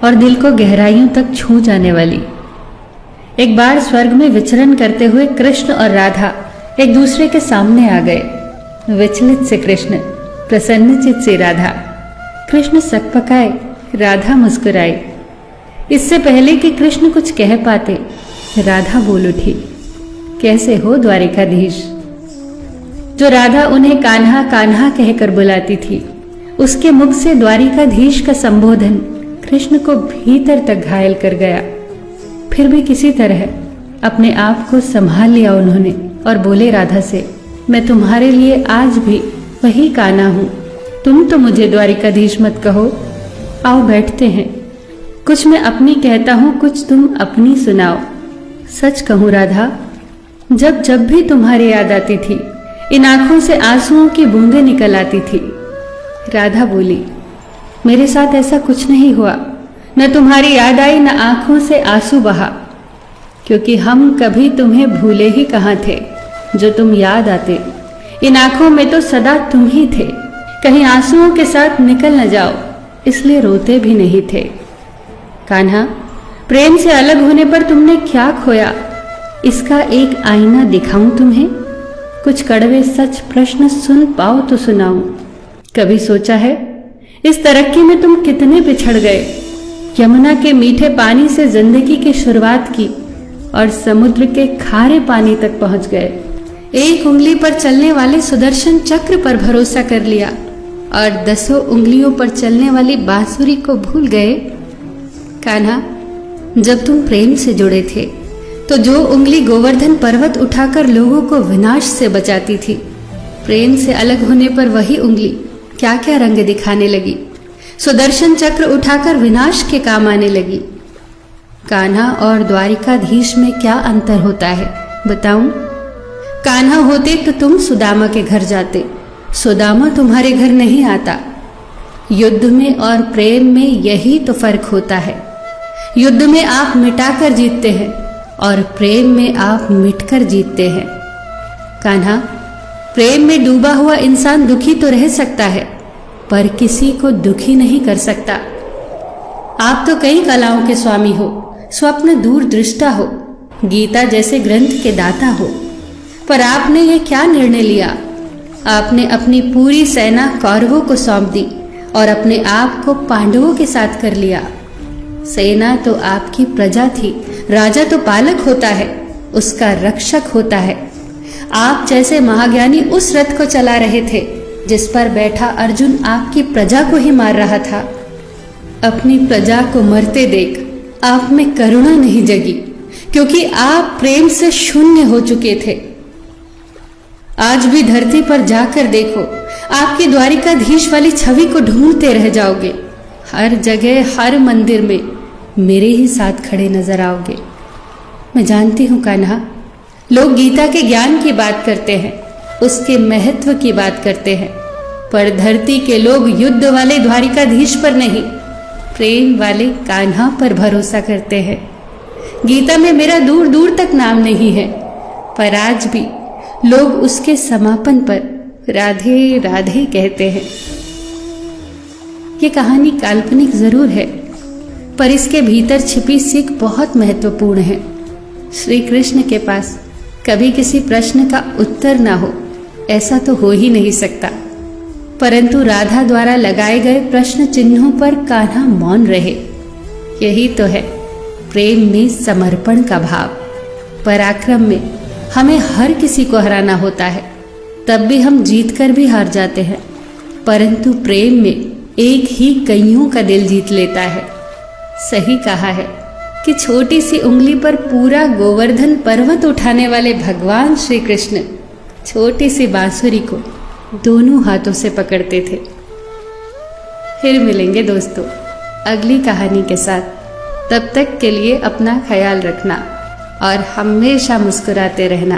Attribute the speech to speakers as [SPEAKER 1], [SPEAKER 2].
[SPEAKER 1] और दिल को गहराइयों तक छू जाने वाली। एक बार स्वर्ग में विचरण करते हुए कृष्ण और राधा एक दूसरे के सामने आ गए। विचलित से कृष्ण, प्रसन्नचित से राधा। कृष्ण सकपकाए, राधा मुस्कुराई। इससे पहले कि कृष्ण कुछ कह पाते, राधा बोल उठी, कैसे हो द्वारिकाधीश। जो राधा उन्हें कान्हा कान्हा कहकर बुलाती थी, उसके मुख से द्वारिकाधीश का संबोधन कृष्ण को भीतर तक घायल कर गया। फिर भी किसी तरह अपने आप को संभाल लिया उन्होंने और बोले राधा से, मैं तुम्हारे लिए आज भी वही कान्हा हूं। तुम तो मुझे द्वारिकाधीश मत कहो। आओ बैठते हैं। कुछ मैं अपनी कहता हूं, कुछ तुम अपनी सुनाओ। सच कहूं राधा, जब जब भी तुम्हारी याद आती थी, इन आंखों से आंसुओं की बूंदें निकल आती थी। राधा बोली, मेरे साथ ऐसा कुछ नहीं हुआ। न तुम्हारी याद आई, न आंखों से आंसू बहा, क्योंकि हम कभी तुम्हें भूले ही कहाँ थे। जो तुम याद आते, इन आंखों में तो सदा तुम ही थे। कहीं आंसुओं के साथ निकल न जाओ, इसलिए रोते भी नहीं थे। कान्हा, प्रेम से अलग होने पर तुमने क्या खोया, इसका एक आईना दिखाऊं तुम्हें। कुछ कड़वे सच प्रश्न सुन पाओ तो सुनाऊं। कभी सोचा है इस तरक्की में तुम कितने पिछड़ गए। यमुना के मीठे पानी से जिंदगी की शुरुआत की और समुद्र के खारे पानी तक पहुंच गए। एक उंगली पर चलने वाले सुदर्शन चक्र पर भरोसा कर लिया और 10 उंगलियों पर चलने वाली बांसुरी को भूल गए। कान्हा, जब तुम प्रेम से जुड़े थे तो जो उंगली गोवर्धन पर्वत उठाकर लोगों को विनाश से बचाती थी, प्रेम से अलग होने पर वही उंगली क्या क्या रंग दिखाने लगी। सुदर्शन चक्र उठाकर विनाश के काम आने लगी। कान्हा और द्वारिकाधीश में क्या अंतर होता है बताऊं? कान्हा होते तो तुम सुदामा के घर जाते, सुदामा तुम्हारे घर नहीं आता। युद्ध में और प्रेम में यही तो फर्क होता है। युद्ध में आप मिटाकर जीतते हैं और प्रेम में आप मिटकर जीतते हैं। कान्हा, प्रेम में डूबा हुआ इंसान दुखी तो रह सकता है, पर किसी को दुखी नहीं कर सकता। आप तो कई कलाओं के स्वामी हो, स्वप्न दूरदृष्टा हो, गीता जैसे ग्रंथ के दाता हो, पर आपने ये क्या निर्णय लिया? आपने अपनी पूरी सेना कौरवों को सौंप दी और अपने आप को पांडवों के साथ कर लिया। सेना तो आपकी प्रजा थी, राजा तो पालक होता है, उसका रक्षक होता है। आप जैसे महाज्ञानी उस रथ को चला रहे थे जिस पर बैठा अर्जुन आपकी प्रजा को ही मार रहा था। अपनी प्रजा को मरते देख आप में करुणा नहीं जगी, क्योंकि आप प्रेम से शून्य हो चुके थे। आज भी धरती पर जाकर देखो, आपकी द्वारिकाधीश वाली छवि को ढूंढते रह जाओगे। हर जगह, हर मंदिर में मेरे ही साथ खड़े नजर आओगे। मैं जानती हूं कान्हा, लोग गीता के ज्ञान की बात करते हैं, उसके महत्व की बात करते हैं, पर धरती के लोग युद्ध वाले द्वारिकाधीश पर नहीं, प्रेम वाले कान्हा पर भरोसा करते हैं। गीता में मेरा दूर दूर तक नाम नहीं है, पर आज भी लोग उसके समापन पर राधे राधे कहते हैं। ये कहानी काल्पनिक जरूर है, पर इसके भीतर छिपी सीख बहुत महत्वपूर्ण है। श्री कृष्ण के पास कभी किसी प्रश्न का उत्तर ना हो, ऐसा तो हो ही नहीं सकता, परंतु राधा द्वारा लगाए गए प्रश्न चिन्हों पर कान्हा मौन रहे। यही तो है प्रेम में समर्पण का भाव। पराक्रम में हमें हर किसी को हराना होता है, तब भी हम जीत कर भी हार जाते हैं, परंतु प्रेम में एक ही कईयों का दिल जीत लेता है। सही कहा है कि छोटी सी उंगली पर पूरा गोवर्धन पर्वत उठाने वाले भगवान श्री कृष्ण छोटी सी बांसुरी को दोनों हाथों से पकड़ते थे। फिर मिलेंगे दोस्तों अगली कहानी के साथ। तब तक के लिए अपना ख्याल रखना और हमेशा मुस्कुराते रहना।